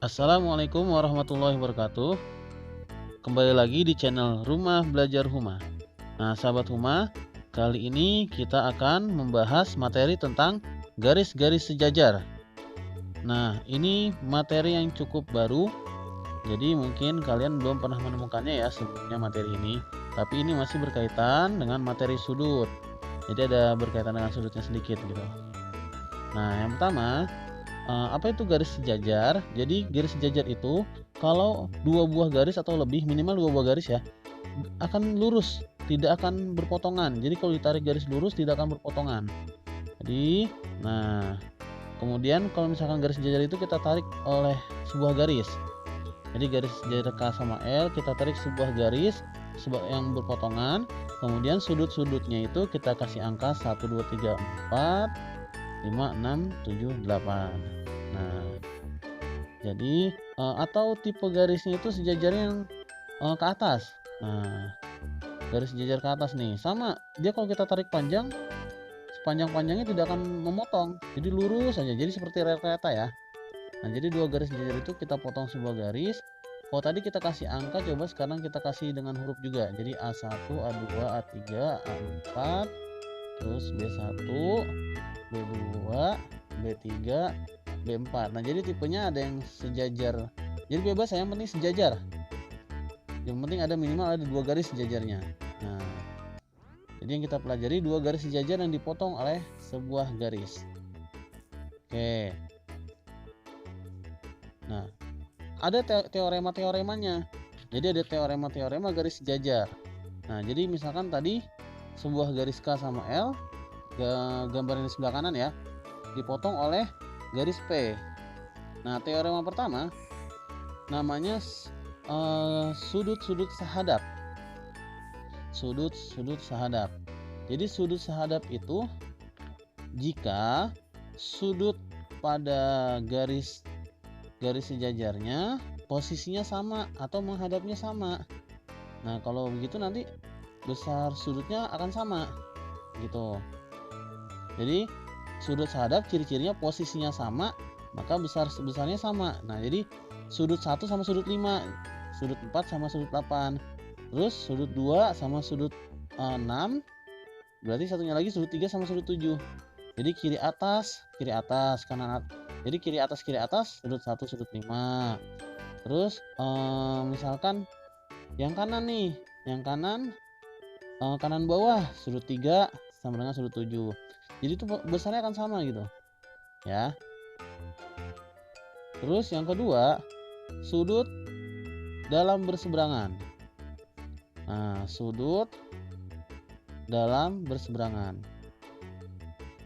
Assalamualaikum warahmatullahi wabarakatuh. Kembali lagi di channel Rumah Belajar Huma. Nah, sahabat Huma, kali ini kita akan membahas materi tentang garis-garis sejajar. Nah, ini materi yang cukup baru, jadi mungkin kalian belum pernah menemukannya ya sebelumnya materi ini. Tapi ini masih berkaitan dengan materi sudut. Jadi ada berkaitan dengan sudutnya sedikit gitu. Nah, yang pertama, apa itu garis sejajar? Jadi garis sejajar itu kalau dua buah garis atau lebih, minimal dua buah garis ya, akan lurus, tidak akan berpotongan. Jadi kalau ditarik garis lurus tidak akan berpotongan. Jadi, nah, kemudian kalau misalkan garis sejajar itu kita tarik oleh sebuah garis. Jadi garis sejajar K sama L kita tarik sebuah garis yang berpotongan. Kemudian sudut-sudutnya itu kita kasih angka 1, 2, 3, 4, 5, 6, 7, 8. Nah, jadi atau tipe garisnya itu sejajarnya yang ke atas. Nah, garis sejajar ke atas nih, sama dia kalau kita tarik panjang, sepanjang-panjangnya tidak akan memotong, jadi lurus saja, jadi seperti rel kereta ya. Nah, jadi dua garis sejajar itu kita potong sebuah garis. Kalau tadi kita kasih angka, coba sekarang kita kasih dengan huruf juga. Jadi A1, A2, A3, A4, terus B1, B2, B3, B4. Nah, jadi tipenya ada yang sejajar. Jadi bebas, yang penting sejajar. Yang penting ada minimal ada dua garis sejajarnya. Nah, jadi yang kita pelajari dua garis sejajar yang dipotong oleh sebuah garis. Oke. Nah, ada teorema-teoremanya. Jadi ada teorema-teorema garis sejajar. Nah, jadi misalkan tadi sebuah garis K sama L, gambar di sebelah kanan ya, dipotong oleh garis P. Nah, teorema pertama namanya sudut-sudut sahadap. Sudut-sudut sahadap. Jadi sudut sahadap itu jika sudut pada garis sejajarnya posisinya sama atau menghadapnya sama. Nah, kalau begitu nanti besar sudutnya akan sama gitu. Jadi sudut sahadap ciri-cirinya posisinya sama, maka besarnya sama. Nah, jadi sudut 1 sama sudut 5, sudut 4 sama sudut 8, terus sudut 2 sama sudut 6, berarti satunya lagi sudut 3 sama sudut 7. Jadi kiri atas, kanan atas. Jadi kiri atas sudut 1, sudut 5. Terus misalkan yang kanan nih, kanan bawah sudut 3 sama dengan sudut 7. Jadi itu besarnya akan sama gitu ya. Terus yang kedua, sudut dalam berseberangan. Nah, sudut dalam berseberangan,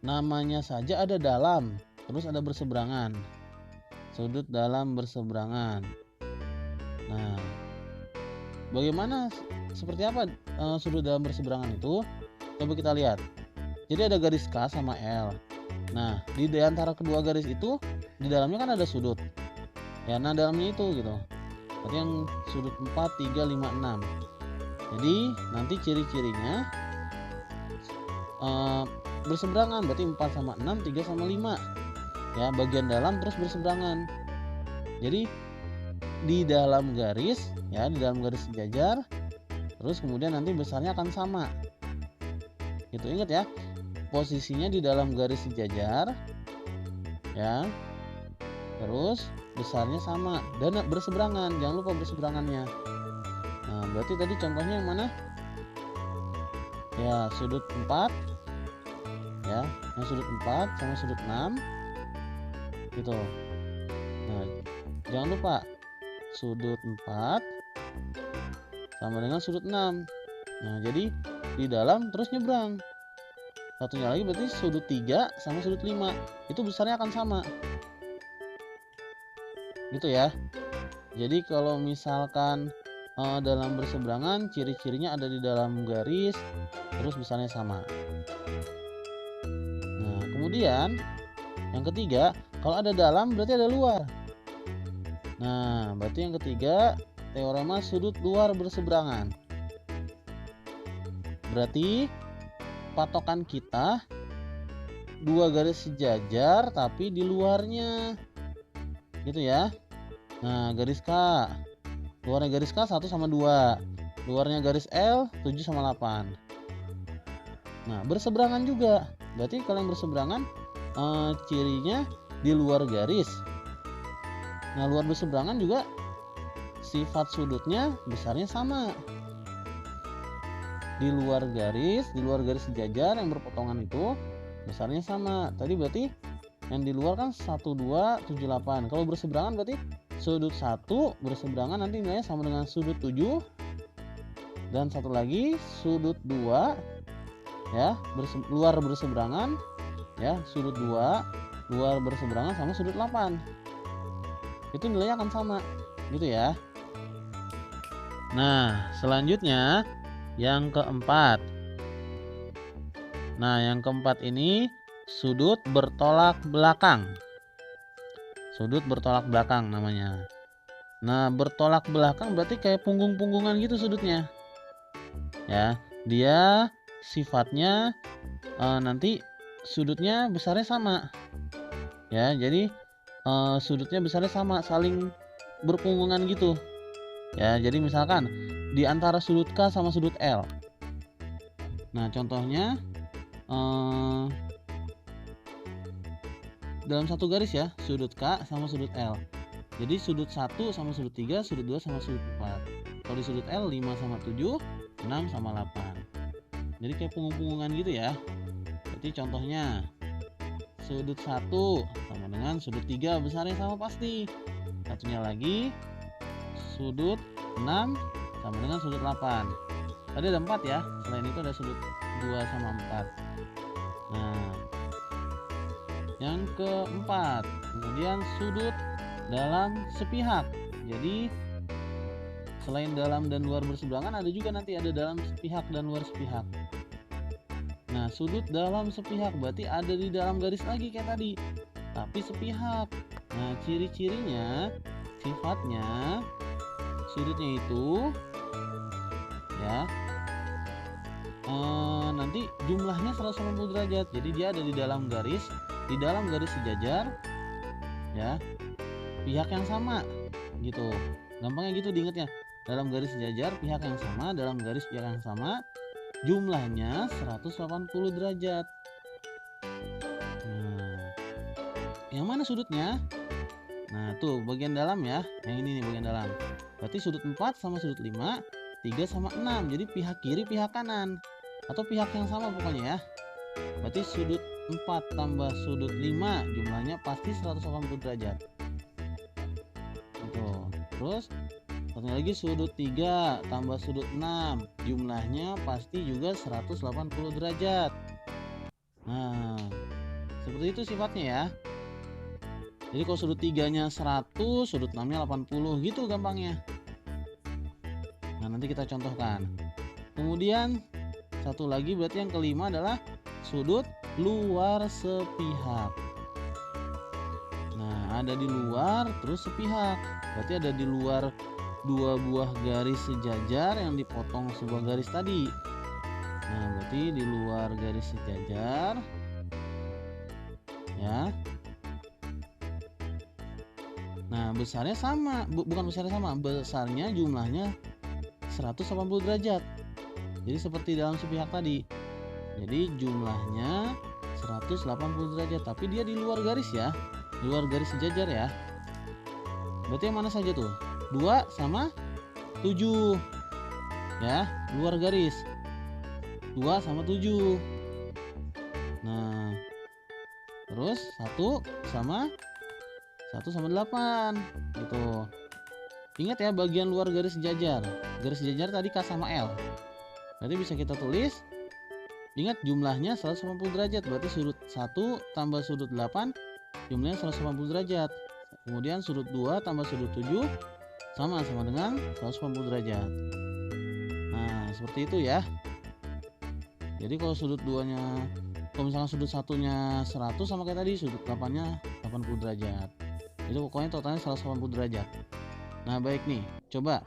namanya saja ada dalam, terus ada berseberangan. Sudut dalam berseberangan. Nah, bagaimana, seperti apa sudut dalam berseberangan itu? Coba kita lihat. Jadi ada garis K sama L. Nah, di antara kedua garis itu di dalamnya kan ada sudut. Ya, nah dalamnya itu gitu. Berarti yang sudut 4, 3, 5, 6. Jadi nanti ciri-cirinya berseberangan, berarti 4 sama 6, 3 sama 5. Ya, bagian dalam terus berseberangan. Jadi di dalam garis ya, di dalam garis sejajar, terus kemudian nanti besarnya akan sama. Gitu, ingat ya. Posisinya di dalam garis sejajar ya, terus besarnya sama dan berseberangan, jangan lupa berseberangannya. Nah, berarti tadi contohnya yang mana ya? Sudut 4 ya, yang sudut 4 sama sudut 6 gitu. Nah, jangan lupa sudut 4 sama dengan sudut 6. Nah, jadi di dalam terus nyebrang. Satunya lagi berarti sudut 3 sama sudut 5. Itu besarnya akan sama. Gitu ya. Jadi kalau misalkan dalam berseberangan, ciri-cirinya ada di dalam garis, terus besarnya sama. Nah, kemudian yang ketiga, kalau ada dalam berarti ada luar. Nah, berarti yang ketiga teorema sudut luar berseberangan. Berarti patokan kita dua garis sejajar tapi di luarnya gitu ya. Nah, garis K. Luarnya garis K 1 sama 2. Luarnya garis L 7 sama 8. Nah, berseberangan juga. Berarti kalau yang berseberangan cirinya di luar garis. Nah, luar berseberangan juga sifat sudutnya besarnya sama. Di luar garis sejajar yang berpotongan itu besarnya sama. Tadi berarti yang di luar kan 1, 2, 7, 8. Kalau berseberangan berarti sudut 1 berseberangan nanti nilainya sama dengan sudut 7. Dan satu lagi sudut 2 ya, luar berseberangan ya, sudut 2 luar berseberangan sama sudut 8. Itu nilainya akan sama gitu ya. Nah, selanjutnya yang keempat. Nah, yang keempat ini sudut bertolak belakang. Sudut bertolak belakang namanya. Nah, bertolak belakang berarti kayak punggung-punggungan gitu sudutnya. Ya, dia sifatnya nanti sudutnya besarnya sama. Ya, jadi sudutnya besarnya sama, saling berpunggungan gitu. Ya, jadi misalkan di antara sudut K sama sudut L. Nah, contohnya dalam satu garis ya, sudut K sama sudut L. Jadi sudut 1 sama sudut 3, sudut 2 sama sudut 4. Kalau di sudut L 5 sama 7, 6 sama 8. Jadi kayak punggung-punggungan gitu ya. Berarti contohnya sudut 1 sama dengan sudut 3 besarnya sama pasti. Satunya lagi sudut 6 sama dengan sudut 8. Tadi ada 4 ya. Selain itu ada sudut 2 sama 4. Nah, yang keempat, kemudian sudut dalam sepihak. Jadi selain dalam dan luar berseberangan ada juga nanti ada dalam sepihak dan luar sepihak. Nah, sudut dalam sepihak berarti ada di dalam garis lagi kayak tadi, tapi sepihak. Nah, ciri-cirinya, sifatnya sudutnya itu ya nanti jumlahnya 180 derajat. Jadi dia ada di dalam garis sejajar ya, pihak yang sama gitu. Gampangnya gitu diingatnya. Dalam garis sejajar pihak yang sama, dalam garis pihak yang sama, jumlahnya 180 derajat. Nah, yang mana sudutnya? Nah, tuh bagian dalam ya. Yang ini nih bagian dalam. Berarti sudut 4 sama sudut 5, 3 sama 6. Jadi pihak kiri, pihak kanan. Atau pihak yang sama pokoknya ya. Berarti sudut 4 tambah sudut 5 jumlahnya pasti 180 derajat. Gitu. Terus satunya lagi sudut 3 tambah sudut 6 jumlahnya pasti juga 180 derajat. Nah, seperti itu sifatnya ya. Jadi kalau sudut 3-nya 100, sudut 6-nya 80 gitu gampangnya. Nah, nanti kita contohkan. Kemudian satu lagi berarti yang kelima adalah sudut luar sepihak. Nah, ada di luar terus sepihak. Berarti ada di luar dua buah garis sejajar yang dipotong sebuah garis tadi. Nah, berarti di luar garis sejajar ya. Nah, besarnya sama, bukan besarnya sama, besarnya jumlahnya 180 derajat. Jadi seperti dalam sepihak tadi. Jadi jumlahnya 180 derajat, tapi dia di luar garis ya. Di luar garis sejajar ya. Berarti yang mana saja tuh? 2 sama 7. Ya, luar garis. 2 sama 7. Nah, terus 1 sama 8 gitu. Ingat ya bagian luar garis sejajar. Garis sejajar tadi K sama L. Berarti bisa kita tulis, ingat jumlahnya 180 derajat. Berarti sudut 1 tambah sudut 8 jumlahnya 180 derajat. Kemudian sudut 2 tambah sudut 7 sama dengan 180 derajat. Nah, seperti itu ya. Jadi kalau sudut 2-nya, kalau misalkan sudut 1-nya 100 sama kayak tadi, sudut 8-nya 80 derajat. Itu pokoknya totalnya 180 derajat. Nah, baik nih, coba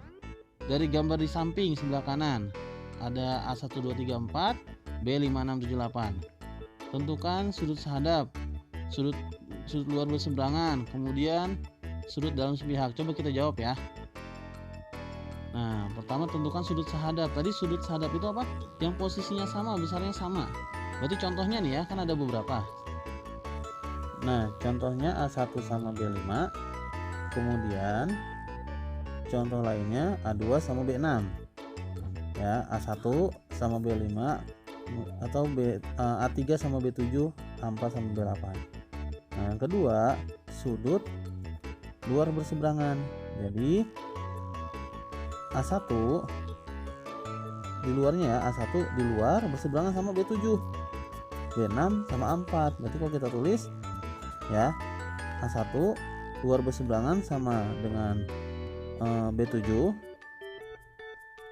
dari gambar di samping sebelah kanan ada A1, 2, 3, 4, B5, 6, 7, 8. Tentukan sudut sehadap, sudut luar berseberangan, kemudian sudut dalam sepihak? Coba kita jawab ya. Nah, pertama tentukan sudut sahadap. Tadi sudut sahadap itu apa? Yang posisinya sama, besarnya sama. Berarti contohnya nih ya, kan ada beberapa. Nah, contohnya A1 sama B5. Kemudian contoh lainnya A2 sama B6. Ya, A1 sama B5 atau A3 sama B7, A4 sama B8. Nah, yang kedua, sudut luar berseberangan. Jadi A1 di luarnya ya, A1 di luar berseberangan sama B7, B6 sama A4. Berarti kalau kita tulis ya, A1 luar berseberangan sama dengan B7,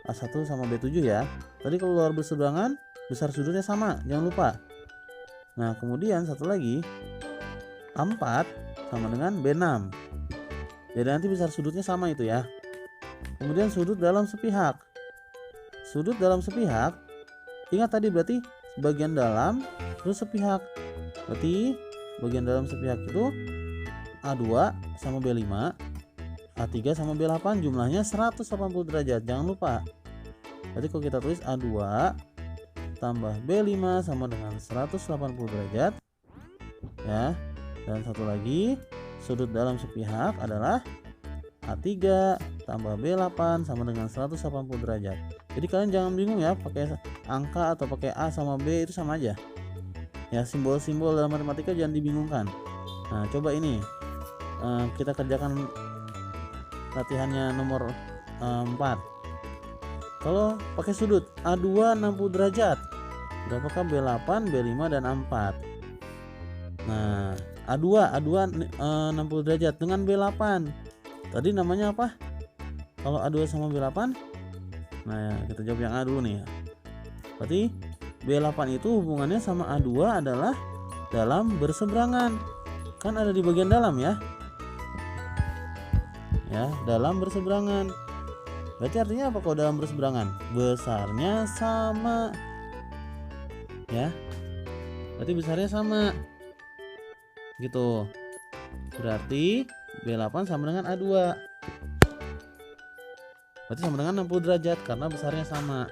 A1 sama B7 ya. Tadi kalau luar berseberangan besar sudutnya sama, jangan lupa. Nah, kemudian satu lagi, A4 sama dengan B6. Jadi nanti besar sudutnya sama itu ya. Kemudian sudut dalam sepihak. Sudut dalam sepihak, ingat tadi berarti bagian dalam terus sepihak. Berarti bagian dalam sepihak itu A2 sama B5, A3 sama B8, jumlahnya 180 derajat. Jangan lupa. Berarti kalau kita tulis A2 tambah B5 sama dengan 180 derajat ya. Dan satu lagi, sudut dalam sepihak adalah A3 tambah B8 sama dengan 180 derajat. Jadi kalian jangan bingung ya, pakai angka atau pakai A sama B itu sama aja. Ya, simbol-simbol dalam matematika jangan dibingungkan. Nah, coba ini kita kerjakan latihannya nomor 4. Kalau pakai sudut A2 60 derajat, berapakah B8, B5 dan A4? Nah, A2 60 derajat dengan B8. Tadi namanya apa? Kalau A2 sama B8? Nah, kita jawab yang A dulu nih ya. Berarti B8 itu hubungannya sama A2 adalah dalam berseberangan. Kan ada di bagian dalam ya. Ya, dalam berseberangan. Berarti artinya apa kalau dalam berseberangan? Besarnya sama. Ya. Berarti besarnya sama. Gitu. Berarti B8 sama dengan A2. Berarti sama dengan 60 derajat karena besarnya sama.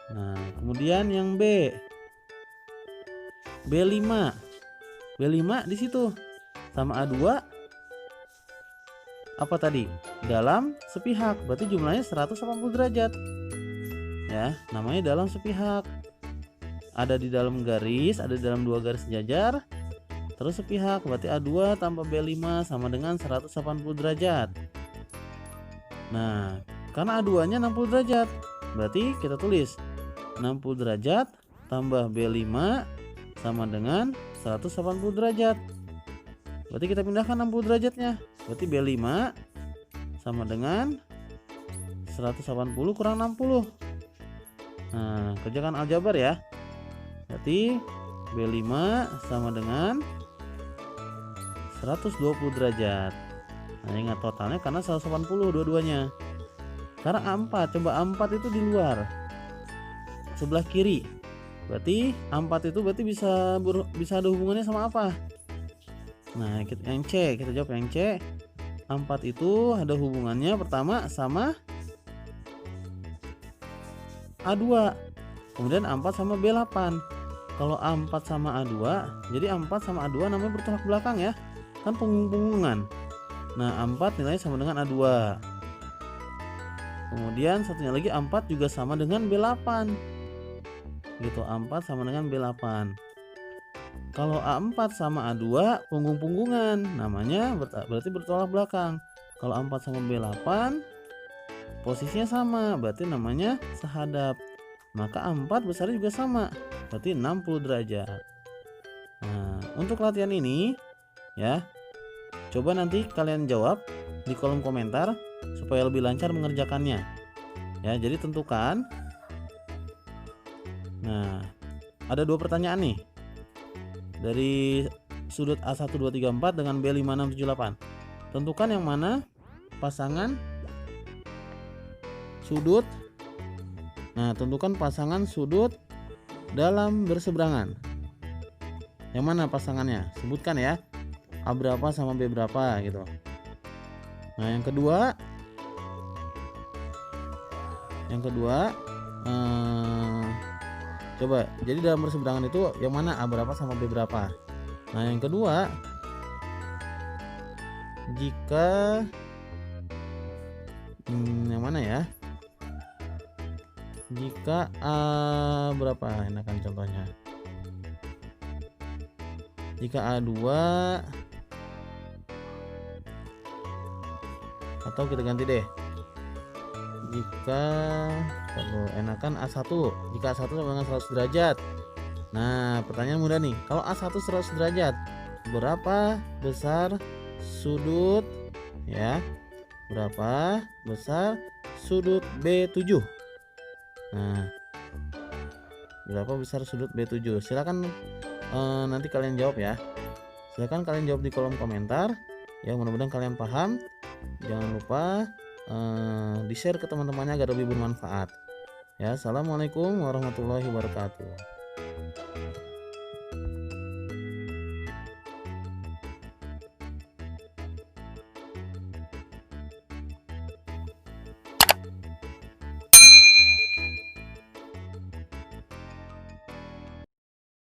Nah, kemudian yang B. B5. B5 di situ sama A2 apa tadi? Dalam sepihak. Berarti jumlahnya 180 derajat. Ya, namanya dalam sepihak. Ada di dalam garis, ada di dalam dua garis sejajar. Terus sepihak, berarti A2 tambah B5 sama dengan 180 derajat. Nah, karena A2-nya 60 derajat, berarti kita tulis 60 derajat tambah B5 sama dengan 180 derajat. Berarti kita pindahkan 60 derajatnya. Berarti B5 sama dengan 180 kurang 60. Nah, kerjakan aljabar ya. Berarti B5 sama dengan 120 derajat. Nah, ingat totalnya karena 180 dua-duanya. Karena A4, coba A4 itu di luar sebelah kiri. Berarti A4 itu berarti bisa ada hubungannya sama apa? Nah, yang C, kita jawab yang C. A4 itu ada hubungannya pertama sama A2. Kemudian A4 sama B8. Kalau A4 sama A2, jadi A4 sama A2 namanya bertolak belakang ya. Kan punggung-punggungan. Nah, A4 nilainya sama dengan A2. Kemudian satunya lagi A4 juga sama dengan B8. Gitu, A4 sama dengan B8. Kalau A4 sama A2 punggung-punggungan, namanya berarti bertolak belakang. Kalau A4 sama B8 posisinya sama, berarti namanya sahadap. Maka A4 besarnya juga sama, berarti 60 derajat. Nah, untuk latihan ini ya, coba nanti kalian jawab di kolom komentar supaya lebih lancar mengerjakannya. Ya, jadi tentukan. Nah, ada dua pertanyaan nih. Dari sudut A1 2 3 4 dengan B5 6 7 8. Tentukan yang mana pasangan sudut. Nah, tentukan pasangan sudut dalam berseberangan. Yang mana pasangannya? Sebutkan ya. A berapa sama B berapa gitu. Nah, yang kedua coba, jadi dalam perseberangan itu yang mana A berapa sama B berapa. Nah, yang kedua, jika yang mana ya, jika A berapa enakan contohnya, jika A2 atau kita ganti deh, jika perlu enakan A1, jika A1 sama dengan 100 derajat. Nah, pertanyaan mudah nih, kalau A1 100 derajat, berapa besar sudut ya, berapa besar sudut B7? Nah, berapa besar sudut B7? Silakan nanti kalian jawab ya. Silakan kalian jawab di kolom komentar. Ya, mudah-mudahan kalian paham. Jangan lupa di-share ke teman-temannya agar lebih bermanfaat. Ya, assalamualaikum warahmatullahi wabarakatuh.